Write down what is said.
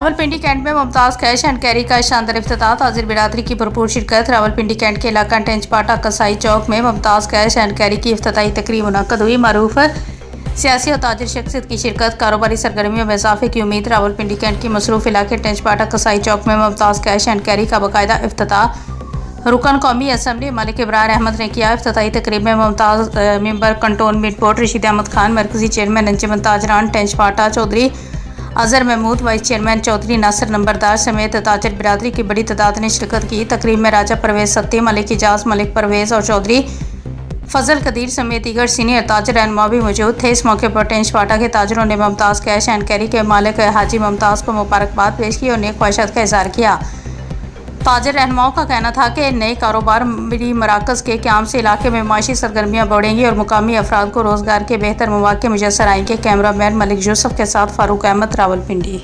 Rawalpindi cantt में Mumtaz cash and carry का शानदार इफ्तिताह, ताजिर बिरादरी की भरपूर शिरकत। रावलपिंडी कैंट के इलाका टेंचपाटा कसाई चौक में मुमताज़ कैश एंड कैरी की इफ्तिताही तकरीब मुनक्कद हुई। मारूफ सियासी और ताजिर शख्सियत की शिरकत, कारोबारी सरगर्मियों में इजाफे की उम्मीद। रावलपिंडी कैंट की मसरूफ इलाके टेंचपाटा कसाई चौक में मुमताज़ कैश एंड कैरी का बाकायदा इफ्तिताह रुकन कौमी असम्बली मलिक इब्रार अहमद ने किया। इफ्तिताही तकरीब में Mumtaz member cantonment board Rashid Ahmed Khan, मरकजी chairman Anjuman Tajran Tench Bhatta Chaudhry Azhar Mahmood, vice chairman Chaudhry Nasir नंबरदार समेत ताजिर बिरादरी की बड़ी तादाद ने शिरकत की। तकरीब में राजा परवेज सत्ती, मलिक इजाज, मलिक परवेज और चौधरी फजल कदीर समेत दीगर सीनियर ताजिर रहनुमा भी मौजूद थे। इस मौके पर टेंचपाटा के ताजिरों ने मुमताज़ कैश एंड कैरी के मालिक हाजी मुमताज़ को मुबारकबाद पेश की और नेक ख्वाहिशात का इज़हार किया। ताजिर रहनुमाओं का कहना था कि नए कारोबारी मराकज़ के क़याम से इलाके में माशी सरगर्मियाँ बढ़ेंगी और मुकामी अफराद को रोज़गार के बेहतर मौक़े मुयस्सर आएंगे। कैमरा मैन मलिक यूसुफ के साथ फारूक अहमद, रावलपिंडी।